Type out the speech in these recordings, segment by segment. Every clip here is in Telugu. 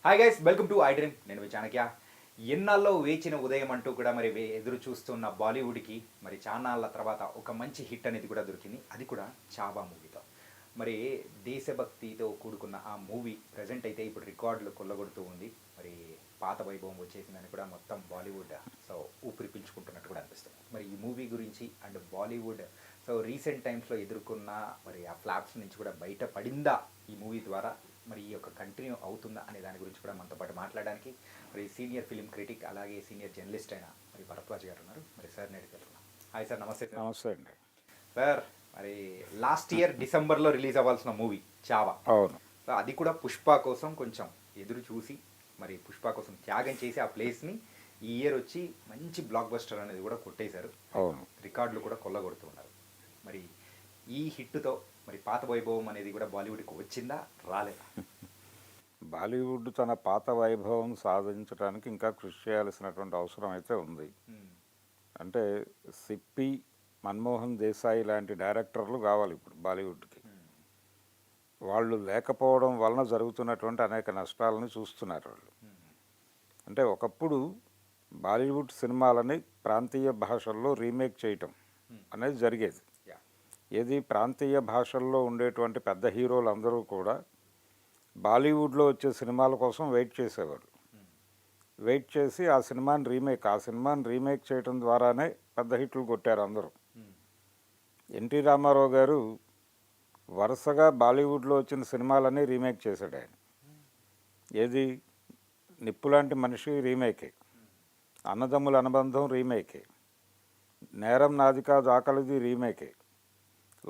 Hi guys, welcome to I dream. నేను చాణక్య. ఎన్నాళ్ళలో వేచిన ఉదయం అంటూ కూడా మరి ఎదురు చూస్తున్న బాలీవుడ్కి మరి చాన్నాళ్ళ తర్వాత ఒక మంచి హిట్ అనేది కూడా దొరికింది. అది కూడా చావా మూవీతో. మరి దేశభక్తితో కూడుకున్న ఆ మూవీ ప్రజెంట్ అయితే ఇప్పుడు రికార్డులు కొల్లగొడుతూ ఉంది. మరి పాత వైభవం వచ్చేసిందని కూడా మొత్తం బాలీవుడ్ సో ఊపిరి పీల్చుకుంటున్నట్టు కూడా అనిపిస్తుంది. మరి ఈ మూవీ గురించి అండ్ బాలీవుడ్ సో రీసెంట్ టైమ్స్లో ఎదుర్కొన్న మరి ఆ ఫ్లాప్స్ నుంచి కూడా బయటపడిందా ఈ మూవీ ద్వారా, మరి ఈ యొక్క కంటిన్యూ అవుతుందా అనే దాని గురించి కూడా మనతో పాటు మాట్లాడడానికి మరి సీనియర్ ఫిలిం క్రిటిక్ అలాగే సీనియర్ జర్నలిస్ట్ అయిన మరి భరద్వాజ్ గారు ఉన్నారు. మరి సార్ నేను తెలుసుకున్నాం. హాయ్ సార్, నమస్తే. నమస్తే అండి సార్, మరి లాస్ట్ ఇయర్ డిసెంబర్లో రిలీజ్ అవ్వాల్సిన మూవీ చావా, అవును, సో అది కూడా పుష్ప కోసం కొంచెం ఎదురు చూసి మరి పుష్ప కోసం త్యాగం చేసి ఆ ప్లేస్ని ఈ ఇయర్ వచ్చి మంచి బ్లాక్ బస్టర్ అనేది కూడా కొట్టేశారు. అవును, రికార్డులు కూడా కొల్లగొడుతున్నారు. మరి ఈ హిట్తో మరి పాత వైభవం అనేది కూడా బాలీవుడ్కి వచ్చిందా రాలేదా? బాలీవుడ్ తన పాత వైభవం సాధించడానికి ఇంకా కృషి చేయాల్సినటువంటి అవసరం అయితే ఉంది. అంటే సిప్పి, మన్మోహన్ దేశాయి లాంటి డైరెక్టర్లు కావాలి ఇప్పుడు బాలీవుడ్కి. వాళ్ళు లేకపోవడం వలన జరుగుతున్నటువంటి అనేక నష్టాలను చూస్తున్నారు వాళ్ళు. అంటే ఒకప్పుడు బాలీవుడ్ సినిమాలని ప్రాంతీయ భాషల్లో రీమేక్ చేయటం అనేది జరిగేది. ఏది ప్రాంతీయ భాషల్లో ఉండేటువంటి పెద్ద హీరోలు అందరూ కూడా బాలీవుడ్లో వచ్చే సినిమాల కోసం వెయిట్ చేసేవారు. వెయిట్ చేసి ఆ సినిమాని రీమేక్ చేయడం ద్వారానే పెద్ద హిట్లు కొట్టారు అందరూ. ఎన్టీ రామారావు గారు వరుసగా బాలీవుడ్లో వచ్చిన సినిమాలన్నీ రీమేక్ చేశాడు ఆయన. ఏది నిప్పులాంటి మనిషి రీమేకే, అన్నదమ్ముల అనుబంధం రీమేకే, నేరం నాది కాదు ఆకలిది రీమేకే,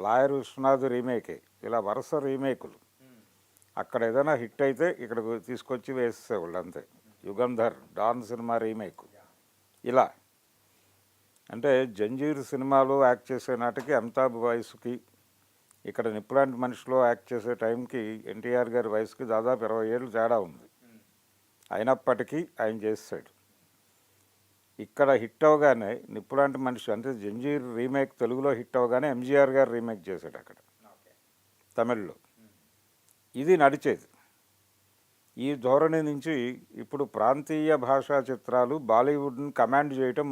లాయర్ విశ్వనాథ్ రీమేకే, ఇలా వరుస రీమేకులు. అక్కడ ఏదైనా హిట్ అయితే ఇక్కడ తీసుకొచ్చి వేసేవాళ్ళు అంతే. యుగంధర్ డాన్ సినిమా రీమేక్, ఇలా. అంటే జంజీర్ సినిమాలో యాక్ట్ చేసే నాటికి అమితాబ్ వయసుకి, ఇక్కడ నిప్పులాంటి మనిషిలో యాక్ట్ చేసే టైంకి ఎన్టీఆర్ గారి వయసుకి దాదాపు 20 ఏళ్ళు తేడా ఉంది. అయినప్పటికీ ఆయన చేస్తాడు. ఇక్కడ హిట్ అవగానే నిప్పులాంటి మనిషి అంటే జంజీర్ రీమేక్ తెలుగులో హిట్ అవగానే ఎంజీఆర్ గారు రీమేక్ చేశాడు అక్కడ తమిళ్లో. ఇది నడిచేది. ఈ ధోరణి నుంచి ఇప్పుడు ప్రాంతీయ భాషా చిత్రాలు బాలీవుడ్ని కమాండ్ చేయటం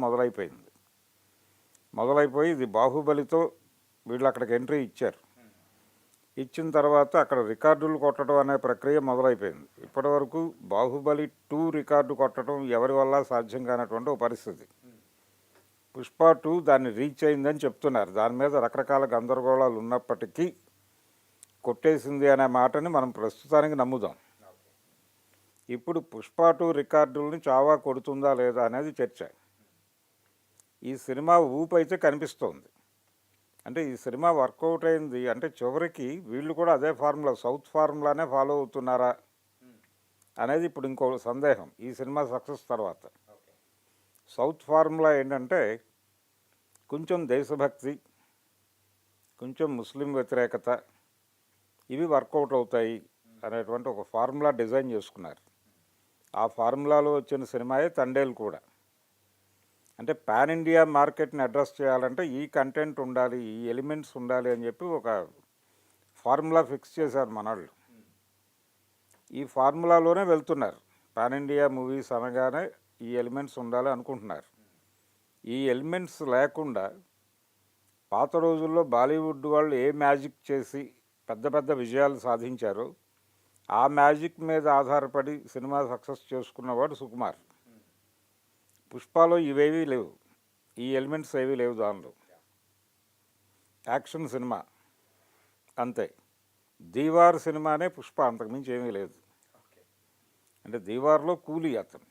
మొదలైపోయి ఇది బాహుబలితో వీళ్ళు అక్కడికి ఎంట్రీ ఇచ్చారు. ఇచ్చిన తర్వాత అక్కడ రికార్డులు కొట్టడం అనే ప్రక్రియ మొదలైపోయింది. ఇప్పటివరకు బాహుబలి 2 రికార్డు కొట్టడం ఎవరి వల్ల సాధ్యం కానటువంటి ఒక పరిస్థితి. పుష్ప 2 దాన్ని రీచ్ అయిందని చెప్తున్నారు. దాని మీద రకరకాల గందరగోళాలు ఉన్నప్పటికీ కొట్టేసింది అనే మాటని మనం ప్రస్తుతానికి నమ్ముదాం. ఇప్పుడు పుష్ప 2 రికార్డుల్ని చావా కొడుతుందా లేదా అనేది చర్చ. ఈ సినిమా ఊపు అయితే కనిపిస్తోంది. అంటే ఈ సినిమా వర్కౌట్ అయింది అంటే చివరికి వీళ్ళు కూడా అదే ఫార్ములా, సౌత్ ఫార్ములానే ఫాలో అవుతున్నారా అనేది ఇప్పుడు ఇంకో సందేహం. ఈ సినిమా సక్సెస్ తర్వాత సౌత్ ఫార్ములా ఏంటంటే కొంచెం దేశభక్తి, కొంచెం ముస్లిం వ్యతిరేకత, ఇవి వర్కౌట్ అవుతాయి అనేటువంటి ఒక ఫార్ములా డిజైన్ చేసుకున్నారు. ఆ ఫార్ములాలో వచ్చిన సినిమాయే తండేల్ కూడా. అంటే పాన్ ఇండియా మార్కెట్ని అడ్రస్ చేయాలంటే ఈ కంటెంట్ ఉండాలి, ఈ ఎలిమెంట్స్ ఉండాలి అని చెప్పి ఒక ఫార్ములా ఫిక్స్ చేశారు మనవాళ్ళు. ఈ ఫార్ములాలోనే వెళ్తున్నారు. పాన్ ఇండియా మూవీస్ అనగానే ఈ ఎలిమెంట్స్ ఉండాలి అనుకుంటున్నారు. ఈ ఎలిమెంట్స్ లేకుండా పాత రోజుల్లో బాలీవుడ్ వాళ్ళు ఏ మ్యాజిక్ చేసి పెద్ద పెద్ద విజయాలు సాధించారో ఆ మ్యాజిక్ మీద ఆధారపడి సినిమా సక్సెస్ చేసుకున్నవాడు సుకుమార్. పుష్పలో ఇవేవీ లేవు, ఈ ఎలిమెంట్స్ ఏవీ లేవు దానిలో. యాక్షన్ సినిమా అంతే. దీవార్ సినిమానే పుష్ప, అంతకుమించి ఏమీ లేదు. అంటే దీవార్లో కూలీ అతను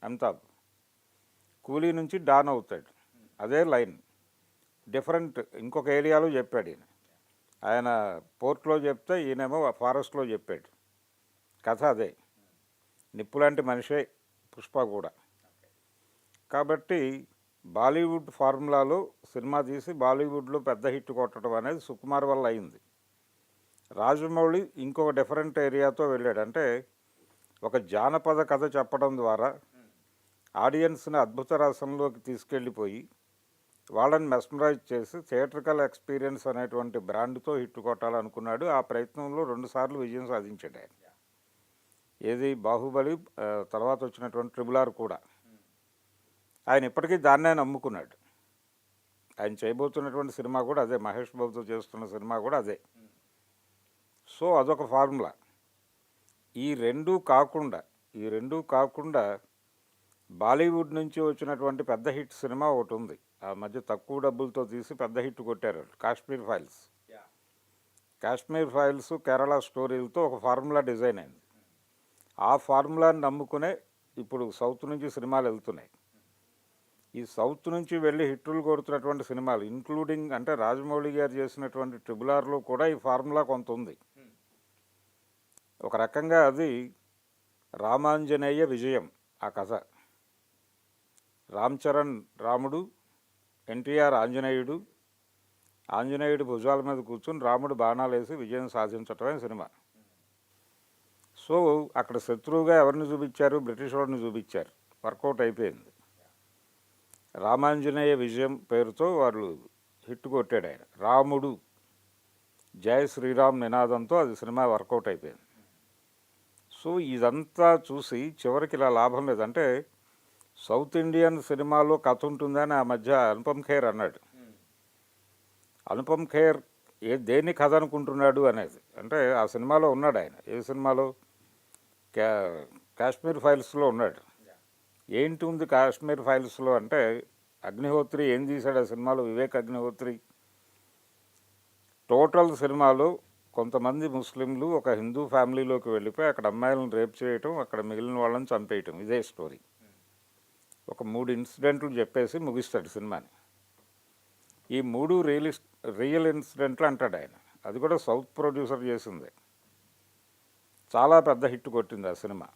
అమితాబ్, కూలీ నుంచి డాన్ అవుతాడు, అదే లైన్. డిఫరెంట్ ఇంకొక ఏరియాలో చెప్పాడు ఆయన పోర్ట్లో చెప్తే ఈయనేమో ఫారెస్ట్లో చెప్పాడు. కథ అదే. నిప్పులాంటి మనిషే పుష్ప కూడా. కాబట్టి బాలీవుడ్ ఫార్ములాలో సినిమా తీసి బాలీవుడ్లో పెద్ద హిట్ కొట్టడం అనేది సుకుమార్ వల్ల అయింది. రాజమౌళి ఇంకొక డిఫరెంట్ ఏరియాతో వెళ్ళాడు. అంటే ఒక జానపద కథ చెప్పడం ద్వారా ఆడియన్స్ని అద్భుత రసంలోకి తీసుకెళ్ళిపోయి వాళ్ళని మెస్మరైజ్ చేసి థియేట్రికల్ ఎక్స్పీరియన్స్ అనేటువంటి బ్రాండ్తో హిట్ కొట్టాలనుకున్నాడు. ఆ ప్రయత్నంలో 2 సార్లు విజయం సాధించాడు ఆయన. ఏది బాహుబలి తర్వాత వచ్చినటువంటి ట్రిబుల్ R కూడా ఆయన ఇప్పటికీ దాన్నే నమ్ముకున్నాడు. ఆయన చేయబోతున్నటువంటి సినిమా కూడా అదే, మహేష్ బాబుతో చేస్తున్న సినిమా కూడా అదే. సో అదొక ఫార్ములా. ఈ రెండూ కాకుండా బాలీవుడ్ నుంచి వచ్చినటువంటి పెద్ద హిట్ సినిమా ఒకటి ఉంది. ఆ మధ్య తక్కువ డబ్బులతో తీసి పెద్ద హిట్ కొట్టారు, కాశ్మీర్ ఫైల్స్. కాశ్మీర్ ఫైల్స్ కేరళ స్టోరీలతో ఒక ఫార్ములా డిజైన్ అయింది. ఆ ఫార్ములాని నమ్ముకునే ఇప్పుడు సౌత్ నుంచి సినిమాలు వెళ్తున్నాయి. ఈ సౌత్ నుంచి వెళ్ళి హిట్టులు కొడుతున్నటువంటి సినిమాలు ఇంక్లూడింగ్ అంటే రాజమౌళి గారు చేసినటువంటి ట్రిబుల్ R కూడా ఈ ఫార్ములా కొంత ఉంది. ఒక రకంగా అది రామాంజనేయ విజయం. ఆ కథ రామ్ చరణ్ రాముడు, ఎన్టీఆర్ ఆంజనేయుడు భుజాల మీద కూర్చుని రాముడు బాణాలు వేసి విజయం సాధించటమే సినిమా. సో అక్కడ శత్రువుగా ఎవరిని చూపించారు? బ్రిటిష్ వాడిని చూపించారు. వర్కౌట్ అయిపోయింది. రామాంజనేయ విజయం పేరుతో వాళ్ళు హిట్ కొట్టాడు ఆయన. రాముడు జై శ్రీరామ్ నినాదంతో అది సినిమా వర్కౌట్ అయిపోయింది. సో ఇదంతా చూసి చివరికి ఇలా లాభం లేదు. అంటే సౌత్ ఇండియన్ సినిమాలో కథ ఉంటుందని ఆ మధ్య అనుపమ్ ఖేర్ అన్నాడు. అనుపమ్ ఖేర్ దేన్ని కథ అనుకుంటున్నాడు అనేది. అంటే ఆ సినిమాలో ఉన్నాడు ఆయన. ఏ సినిమాలో? కాశ్మీర్ ఫైల్స్లో ఉన్నాడు. ఏంటి ఉంది కాశ్మీర్ ఫైల్స్లో అంటే, అగ్నిహోత్రి ఏం తీశాడు ఆ సినిమాలో? వివేక్ అగ్నిహోత్రి టోటల్ సినిమాలో కొంతమంది ముస్లింలు ఒక హిందూ ఫ్యామిలీలోకి వెళ్ళిపోయి అక్కడ అమ్మాయిలను రేప్ చేయటం, అక్కడ మిగిలిన వాళ్ళని చంపేయటం, ఇదే స్టోరీ. ఒక 3 ఇన్సిడెంట్లు చెప్పేసి ముగిస్తాడు సినిమాని. ఈ 3 రియల్ ఇన్సిడెంట్లు అంటాడు ఆయన. అది కూడా సౌత్ ప్రొడ్యూసర్ చేసిందే. చాలా పెద్ద హిట్ కొట్టింది ఆ సినిమా.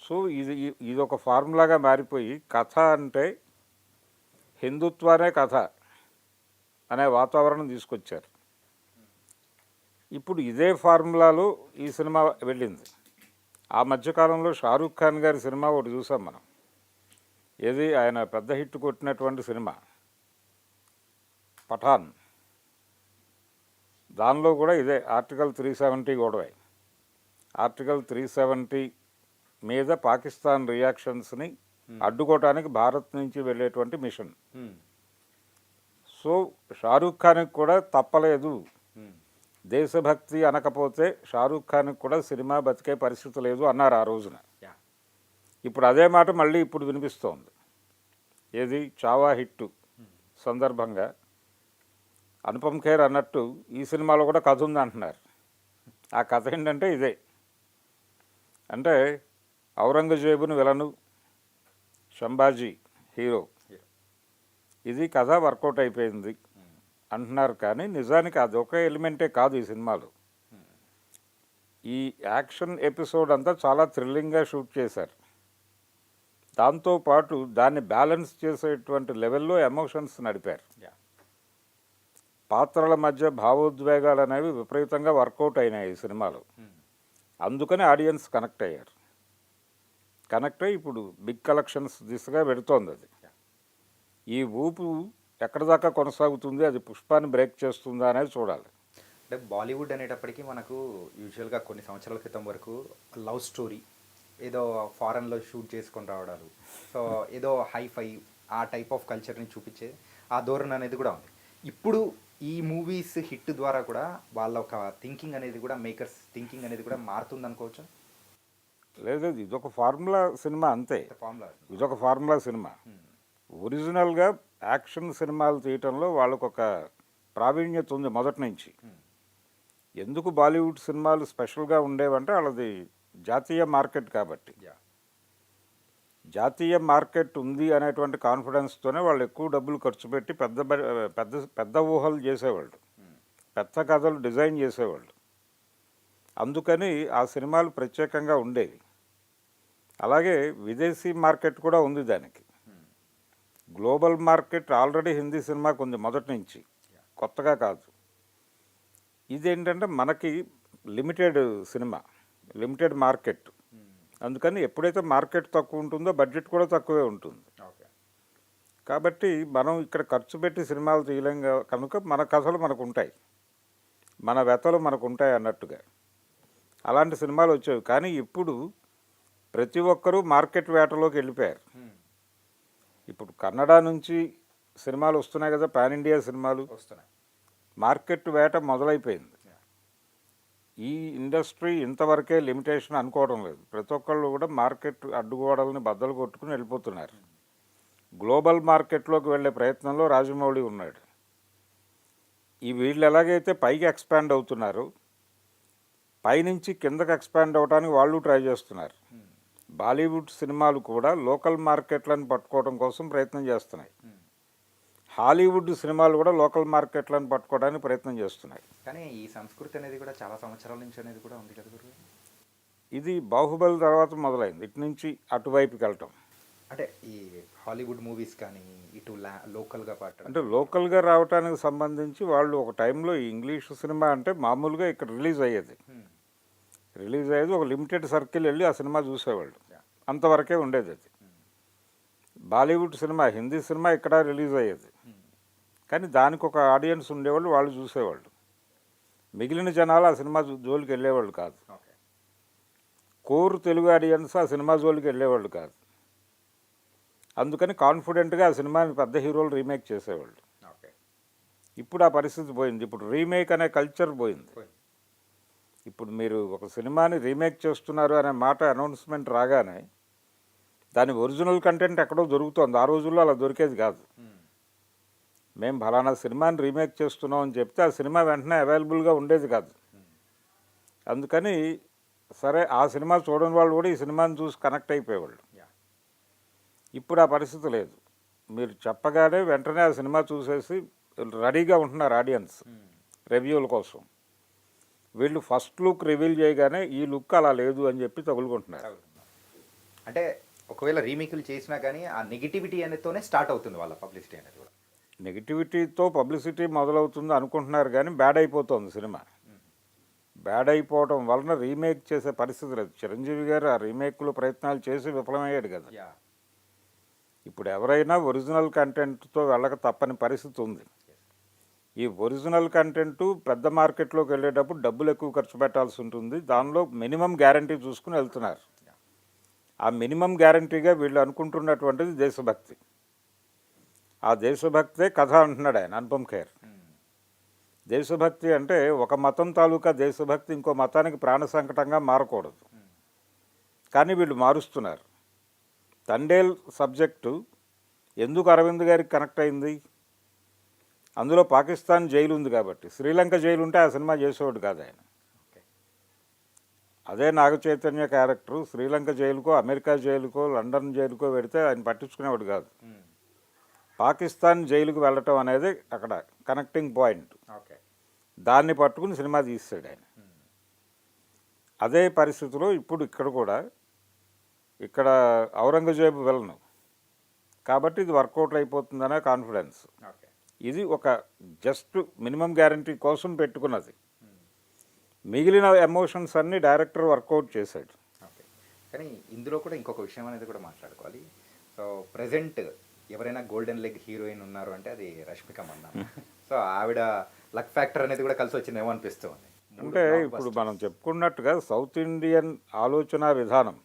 సో ఇది ఒక ఫార్ములాగా మారిపోయి కథ అంటే హిందుత్వానే కథ అనే వాతావరణం తీసుకొచ్చారు. ఇప్పుడు ఇదే ఫార్ములాలో ఈ సినిమా వెళ్ళింది. ఆ మధ్యకాలంలో షారూఖ్ ఖాన్ గారి సినిమా ఒకటి చూసాం మనం. ఏది ఆయన పెద్ద హిట్ కొట్టినటువంటి సినిమా పఠాన్. దానిలో కూడా ఇదే ఆర్టికల్ 370 గొడవే. ఆర్టికల్ 370 మీద పాకిస్తాన్ రియాక్షన్స్ని అడ్డుకోవటానికి భారత్ నుంచి వెళ్ళేటువంటి మిషన్. సో షారూఖ్ ఖాన్కి కూడా తప్పలేదు. దేశభక్తి అనకపోతే షారూఖ్ ఖాన్కి కూడా సినిమా బతికే పరిస్థితి లేదు అన్నారు ఆ రోజున. ఇప్పుడు అదే మాట మళ్ళీ ఇప్పుడు వినిపిస్తోంది. ఏది చావా హిట్టు సందర్భంగా అనుపమ్ ఖేర్ అన్నట్టు ఈ సినిమాలో కూడా కథ ఉంది అంటున్నారు. ఆ కథ ఏంటంటే ఇదే. అంటే ఔరంగజేబుని విలను, సంభాజీ హీరో. ఇది కథ వర్కౌట్ అయిపోయింది అంటున్నారు. కానీ నిజానికి అదొక ఎలిమెంటే కాదు ఈ సినిమాలో. ఈ యాక్షన్ ఎపిసోడ్ అంతా చాలా థ్రిల్లింగ్గా షూట్ చేశారు. దాంతోపాటు దాన్ని బ్యాలెన్స్ చేసేటువంటి లెవెల్లో ఎమోషన్స్ నడిపారు. పాత్రల మధ్య భావోద్వేగాలు అనేవి విపరీతంగా వర్కౌట్ అయినాయి ఈ సినిమాలో. అందుకని ఆడియన్స్ కనెక్ట్ అయ్యారు. కనెక్ట్ అయ్యి ఇప్పుడు బిగ్ కలెక్షన్స్ దిశగా పెడుతోంది అది. ఈ ఊపు ఎక్కడి దాకా కొనసాగుతుంది, అది పుష్పాన్ని బ్రేక్ చేస్తుందా అనేది చూడాలి. అంటే బాలీవుడ్ అనేటప్పటికీ మనకు యూజువల్గా కొన్ని సంవత్సరాల క్రితం వరకు లవ్ స్టోరీ ఏదో ఫారెన్లో షూట్ చేసుకొని రావడాలు, సో ఏదో హైఫై ఆ టైప్ ఆఫ్ కల్చర్ని చూపించే ఆ ధోరణి అనేది కూడా ఉంది. ఇప్పుడు ఈ మూవీస్ హిట్ ద్వారా కూడా వాళ్ళ ఒక థింకింగ్ అనేది కూడా, మేకర్స్ థింకింగ్ అనేది కూడా మారుతుంది అనుకోవచ్చు. లేదు, ఇదొక ఫార్ములా సినిమా అంతే. ఫార్ములా ఇదొక ఫార్ములా సినిమా. ఒరిజినల్గా యాక్షన్ సినిమాలు తీయటంలో వాళ్ళకు ఒక ప్రావీణ్యత ఉంది మొదటి నుంచి. ఎందుకు బాలీవుడ్ సినిమాలు స్పెషల్గా ఉండేవంటే వాళ్ళది జాతీయ మార్కెట్ కాబట్టి. జాతీయ మార్కెట్ ఉంది అనేటువంటి కాన్ఫిడెన్స్తోనే వాళ్ళు ఎక్కువ డబ్బులు ఖర్చు పెట్టి పెద్ద పెద్ద పెద్ద ఊహలు చేసేవాళ్ళు, పెద్ద కథలు డిజైన్ చేసేవాళ్ళు. అందుకని ఆ సినిమాలు ప్రత్యేకంగా ఉండేవి. అలాగే విదేశీ మార్కెట్ కూడా ఉంది దానికి. గ్లోబల్ మార్కెట్ ఆల్రెడీ హిందీ సినిమాకు ఉంది మొదటి నుంచి, కొత్తగా కాదు. ఇదేంటంటే మనకి లిమిటెడ్ సినిమా, లిమిటెడ్ మార్కెట్. అందుకని ఎప్పుడైతే మార్కెట్ తక్కువ ఉంటుందో బడ్జెట్ కూడా తక్కువే ఉంటుంది. కాబట్టి మనం ఇక్కడ ఖర్చు పెట్టి సినిమాలు తీయలేం కనుక మన కథలు మనకు ఉంటాయి, మన వ్యతలు మనకు ఉంటాయి అన్నట్టుగా. అలాంటి సినిమాలు వచ్చేవి. కానీ ఇప్పుడు ప్రతి ఒక్కరూ మార్కెట్ వేటలోకి వెళ్ళిపోయారు. ఇప్పుడు కన్నడ నుంచి సినిమాలు వస్తున్నాయి కదా, పాన్ ఇండియా సినిమాలు వస్తున్నాయి. మార్కెట్ వేట మొదలైపోయింది. ఈ ఇండస్ట్రీ ఇంతవరకే లిమిటేషన్ అనుకోవడం లేదు. ప్రతి ఒక్కళ్ళు కూడా మార్కెట్ అడ్డుగోడల్ని బద్దలు కొట్టుకుని వెళ్ళిపోతున్నారు. గ్లోబల్ మార్కెట్లోకి వెళ్ళే ప్రయత్నంలో రాజమౌళి ఉన్నాడు. ఈ వీళ్ళు ఎలాగైతే పైకి ఎక్స్పాండ్ అవుతున్నారు, పైనుంచి కిందకి ఎక్స్పాండ్ అవడానికి వాళ్ళు ట్రై చేస్తున్నారు. బాలీవుడ్ సినిమాలు కూడా లోకల్ మార్కెట్లను పట్టుకోవడం కోసం ప్రయత్నం చేస్తున్నాయి. హాలీవుడ్ సినిమాలు కూడా లోకల్ మార్కెట్లను పట్టుకోవడానికి ప్రయత్నం చేస్తున్నాయి. కానీ ఈ సంస్కృతి అనేది కూడా చాలా సంవత్సరాల నుంచి అనేది కూడా ఉంది కదా గురువు. ఇది బాహుబలి తర్వాత మొదలైంది ఇటు నుంచి అటువైపుకి వెళ్ళటం. అంటే ఈ హాలీవుడ్ మూవీస్ కానీ ఇటు లోకల్గా పాట అంటే లోకల్గా రావడానికి సంబంధించి వాళ్ళు ఒక టైంలో ఈ ఇంగ్లీష్ సినిమా అంటే మామూలుగా ఇక్కడ రిలీజ్ అయ్యేది. ఒక లిమిటెడ్ సర్కిల్ వెళ్ళి ఆ సినిమా చూసేవాళ్ళు, అంతవరకే ఉండేది అది. బాలీవుడ్ సినిమా, హిందీ సినిమా ఇక్కడ రిలీజ్ అయ్యేది, కానీ దానికి ఒక ఆడియన్స్ ఉండేవాళ్ళు, వాళ్ళు చూసేవాళ్ళు. మిగిలిన జనాలు ఆ సినిమా జోలికి వెళ్ళేవాళ్ళు కాదు. కోర్ తెలుగు ఆడియన్స్ ఆ సినిమా జోలికి వెళ్ళేవాళ్ళు కాదు. అందుకని కాన్ఫిడెంట్గా ఆ సినిమాని పెద్ద హీరోలు రీమేక్ చేసేవాళ్ళు. ఇప్పుడు ఆ పరిస్థితి పోయింది. ఇప్పుడు రీమేక్ అనే కల్చర్ పోయింది. ఇప్పుడు మీరు ఒక సినిమాని రీమేక్ చేస్తున్నారు అనే మాట అనౌన్స్మెంట్ రాగానే దాని ఒరిజినల్ కంటెంట్ ఎక్కడో దొరుకుతుంది. ఆ రోజుల్లో అలా దొరికేది కాదు. మేము ఫలానా సినిమాని రీమేక్ చేస్తున్నాం అని చెప్తే ఆ సినిమా వెంటనే అవైలబుల్గా ఉండేది కాదు. అందుకని సరే ఆ సినిమా చూడని వాళ్ళు కూడా ఈ సినిమాని చూసి కనెక్ట్ అయిపోయేవాళ్ళు. ఇప్పుడు ఆ పరిస్థితి లేదు. మీరు చెప్పగానే వెంటనే ఆ సినిమా చూసేసి రెడీగా ఉంటున్నారు ఆడియన్స్ రివ్యూల కోసం. వీళ్ళు ఫస్ట్ లుక్ రివీల్ చేయగానే ఈ లుక్ అలా లేదు అని చెప్పి తగులుకుంటున్నారు. అంటే ఒకవేళ రీమేకులు చేసినా కానీ ఆ నెగిటివిటీ అనేతోనే స్టార్ట్ అవుతుంది వాళ్ళ పబ్లిసిటీ అనేది కూడా. నెగిటివిటీతో పబ్లిసిటీ మొదలవుతుంది అనుకుంటున్నారు, కానీ బ్యాడ్ అయిపోతుంది సినిమా. బ్యాడ్ అయిపోవడం వలన రీమేక్ చేసే పరిస్థితి లేదు. చిరంజీవి గారు ఆ రీమేక్లు ప్రయత్నాలు చేసి విఫలమయ్యాడు కదా. ఇప్పుడు ఎవరైనా ఒరిజినల్ కంటెంట్తో వెళ్ళక తప్పని పరిస్థితి ఉంది. ఈ ఒరిజినల్ కంటెంట్ పెద్ద మార్కెట్లోకి వెళ్ళేటప్పుడు డబ్బులు ఎక్కువ ఖర్చు పెట్టాల్సి ఉంటుంది. దానిలో మినిమం గ్యారంటీ చూసుకుని వెళ్తున్నారు. ఆ మినిమం గ్యారంటీగా వీళ్ళు అనుకుంటున్నటువంటిది దేశభక్తి. ఆ దేశభక్తే కథ అంటున్నాడు ఆయన, అనుపమ్ ఖేర్. దేశభక్తి అంటే ఒక మతం తాలూకా దేశభక్తి ఇంకో మతానికి ప్రాణ సంకటంగా మారకూడదు, కానీ వీళ్ళు మారుస్తున్నారు. తండేల్ సబ్జెక్టు ఎందుకు అరవింద్ గారికి కనెక్ట్ అయింది? అందులో పాకిస్తాన్ జైలు ఉంది కాబట్టి. శ్రీలంక జైలు ఉంటే ఆ సినిమా చేసేవాడు కాదు ఆయన. అదే నాగ చైతన్య క్యారెక్టరు శ్రీలంక జైలుకో, అమెరికా జైలుకో, లండన్ జైలుకో పెడితే ఆయన పట్టించుకునేవాడు కాదు. పాకిస్తాన్ జైలుకు వెళ్ళటం అనేది అక్కడ కనెక్టింగ్ పాయింట్. దాన్ని పట్టుకుని సినిమా తీసాడు ఆయన. అదే పరిస్థితిలో ఇప్పుడు ఇక్కడ కూడా, ఇక్కడ ఔరంగజేబు వెళ్ళను కాబట్టి ఇది వర్కౌట్ అయిపోతుందనే కాన్ఫిడెన్స్. ఇది ఒక జస్ట్ మినిమం గ్యారంటీ కోసం పెట్టుకున్నది. మిగిలిన ఎమోషన్స్ అన్నీ డైరెక్టర్ వర్కౌట్ చేశాడు. కానీ ఇందులో కూడా ఇంకొక విషయం అనేది కూడా మాట్లాడుకోవాలి. సో ప్రజెంట్ ఎవరైనా గోల్డెన్ లెగ్ హీరోయిన్ ఉన్నారు అంటే అది రష్మిక మందాన. సో ఆవిడ లక్ ఫ్యాక్టర్ అనేది కూడా కలిసి వచ్చిందేమో అనిపిస్తుంది. అంటే ఇప్పుడు మనం చెప్పుకున్నట్టుగా సౌత్ ఇండియన్ ఆలోచన విధానం,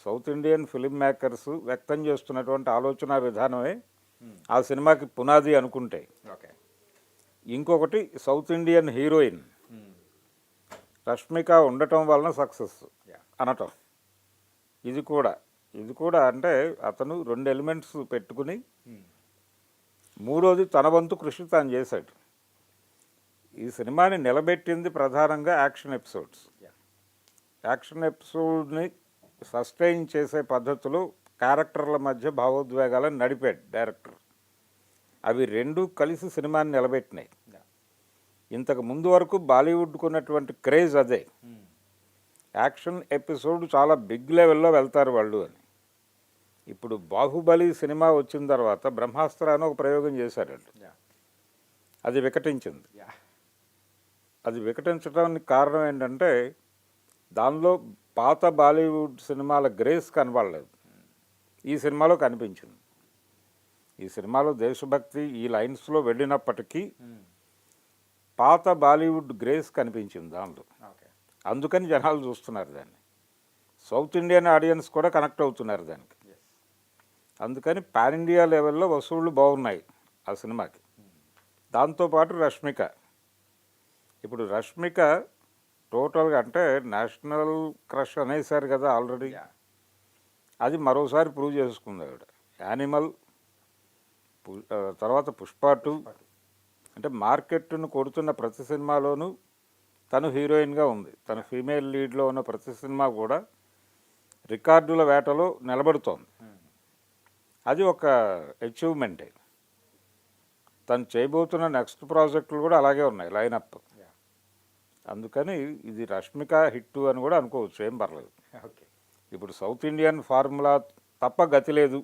సౌత్ ఇండియన్ ఫిలిం మేకర్స్ వ్యక్తం చేస్తున్నటువంటి ఆలోచన విధానమే ఆ సినిమాకి పునాది అనుకుంటే, ఇంకొకటి సౌత్ ఇండియన్ హీరోయిన్ రష్మిక ఉండటం వలన సక్సెస్ అనటం. ఇది కూడా అంటే అతను 2 ఎలిమెంట్స్ పెట్టుకుని మూడోది తన వంతు కృషి తాను చేశాడు. ఈ సినిమాని నిలబెట్టింది ప్రధానంగా యాక్షన్ ఎపిసోడ్స్. యాక్షన్ ఎపిసోడ్ని సస్టైన్ చేసే పద్ధతిలో క్యారెక్టర్ల మధ్య భావోద్వేగాలను నడిపాడు డైరెక్టర్. అవి రెండూ కలిసి సినిమాని నిలబెట్టినాయి. ఇంతకు ముందు వరకు బాలీవుడ్కు ఉన్నటువంటి క్రేజ్ అదే. యాక్షన్ ఎపిసోడ్ చాలా బిగ్ లెవెల్లో వెళ్తారు వాళ్ళు అని. ఇప్పుడు బాహుబలి సినిమా వచ్చిన తర్వాత బ్రహ్మాస్త్ర అని ఒక ప్రయోగం చేశారు వాళ్ళు. అది వికటించింది. అది వికటించడానికి కారణం ఏంటంటే దానిలో పాత బాలీవుడ్ సినిమాల గ్రేస్ కనబడలేదు. ఈ సినిమాలో కనిపించింది. ఈ సినిమాలో దేశభక్తి ఈ లైన్స్లో వెళ్ళినప్పటికీ పాత బాలీవుడ్ గ్రేస్ కనిపించింది దానిలో. అందుకని జనాలు చూస్తున్నారు దాన్ని. సౌత్ ఇండియన్ ఆడియన్స్ కూడా కనెక్ట్ అవుతున్నారు దానికి. అందుకని పాన్ ఇండియా లెవెల్లో వసూళ్ళు బాగున్నాయి ఆ సినిమాకి. దాంతోపాటు రష్మిక, ఇప్పుడు రష్మిక టోటల్గా అంటే నేషనల్ క్రష్ అనేసారు కదా ఆల్రెడీ. అది మరోసారి ప్రూవ్ చేసుకుంది ఆవిడ. యానిమల్, తర్వాత పుష్ప 2, అంటే మార్కెట్ను కొడుతున్న ప్రతి సినిమాలోనూ తను హీరోయిన్గా ఉంది. తను ఫీమేల్ లీడ్లో ఉన్న ప్రతి సినిమా కూడా రికార్డుల వేటలో నిలబడుతోంది. అది ఒక అచీవ్మెంటే. తను చేయబోతున్న నెక్స్ట్ ప్రాజెక్టులు కూడా అలాగే ఉన్నాయి లైనప్. అందుకని ఇది రష్మిక హిట్ అని కూడా అనుకోవచ్చు, ఏం పర్లేదు. ఓకే. ఇప్పుడు సౌత్ ఇండియన్ ఫార్ములా తప్ప గతి లేదు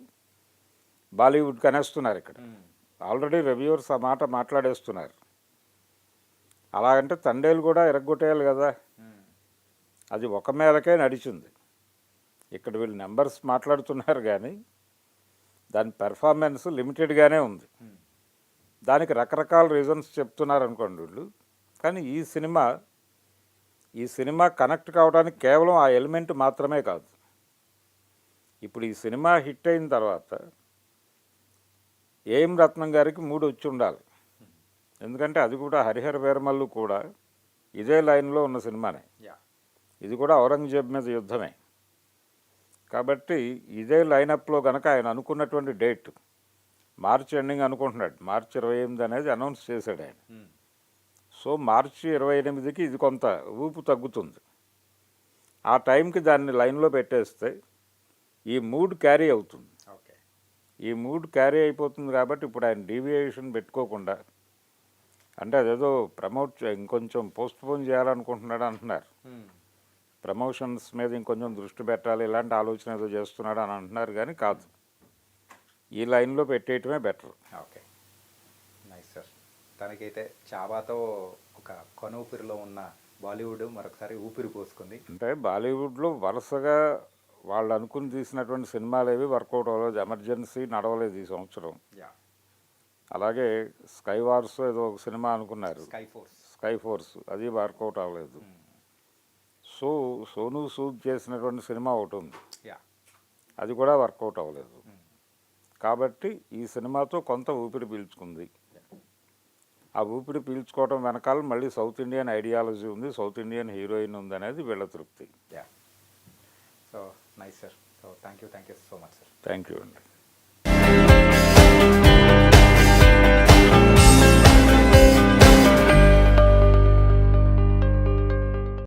బాలీవుడ్కి అనేస్తున్నారు ఇక్కడ. ఆల్రెడీ రివ్యూవర్స్ ఆ మాట మాట్లాడేస్తున్నారు. అలాగంటే తండేలు కూడా ఎరగొట్టేయాలి కదా. అది ఒక మేరకే నడిచింది. ఇక్కడ వీళ్ళు నెంబర్స్ మాట్లాడుతున్నారు కానీ దాని పెర్ఫార్మెన్స్ లిమిటెడ్గానే ఉంది. దానికి రకరకాల రీజన్స్ చెప్తున్నారు అనుకోండి వీళ్ళు. కానీ ఈ సినిమా కనెక్ట్ కావడానికి కేవలం ఆ ఎలిమెంట్ మాత్రమే కాదు. ఇప్పుడు ఈ సినిమా హిట్ అయిన తర్వాత ఏఎం రత్నం గారికి 3 వచ్చి ఉండాలి. ఎందుకంటే అది కూడా హరిహర వీరమల్లు కూడా ఇదే లైన్లో ఉన్న సినిమానే. ఇది కూడా ఔరంగజేబ్ మీద యుద్ధమే. కాబట్టి ఇదే లైనప్లో కనుక ఆయన అనుకున్నటువంటి డేట్ మార్చి ఎండింగ్ అనుకుంటున్నాడు. మార్చి 28 అనేది అనౌన్స్ చేశాడు ఆయన. సో మార్చి 28కి ఇది కొంత ఊపు తగ్గుతుంది. ఆ టైంకి దాన్ని లైన్లో పెట్టేస్తే ఈ మూడ్ క్యారీ అవుతుంది. ఈ మూడ్ క్యారీ అయిపోతుంది కాబట్టి ఇప్పుడు ఆయన డీవియేషన్ పెట్టుకోకుండా, అంటే అదేదో ఇంకొంచెం పోస్ట్పోన్ చేయాలనుకుంటున్నాడు అంటున్నారు. ప్రమోషన్స్ మీద ఇంకొంచెం దృష్టి పెట్టాలి ఇలాంటి ఆలోచన ఏదో చేస్తున్నాడు అని అంటున్నారు. కానీ కాదు, ఈ లైన్లో పెట్టేయటమే బెటర్. Okay, nice sir. తనకైతే చాబాతో ఒక కొనూపిరిలో ఉన్న బాలీవుడ్ మరొకసారి ఊపిరి పోసుకుంది. అంటే బాలీవుడ్లో వరుసగా వాళ్ళు అనుకుని తీసినటువంటి సినిమాలు ఏవి వర్కౌట్ అవ్వలేదు. ఎమర్జెన్సీ నడవలేదు ఈ సంవత్సరం. అలాగే స్కై వార్స్ ఏదో ఒక సినిమా అనుకున్నారు, స్కై ఫోర్స్, అది వర్కౌట్ అవ్వలేదు. సో సోనూ సూద్ చేసినటువంటి సినిమా ఒకటి ఉంది, అది కూడా వర్కౌట్ అవ్వలేదు. కాబట్టి ఈ సినిమాతో కొంత ఊపిరి పీల్చుకుంది. ఆ ఊపిరి పీల్చుకోవడం వెనకాల మళ్ళీ సౌత్ ఇండియన్ ఐడియాలజీ ఉంది, సౌత్ ఇండియన్ హీరోయిన్ ఉంది అనేది వీళ్ళ తృప్తి. So nice sir. So thank you so much sir. Thank you అండి.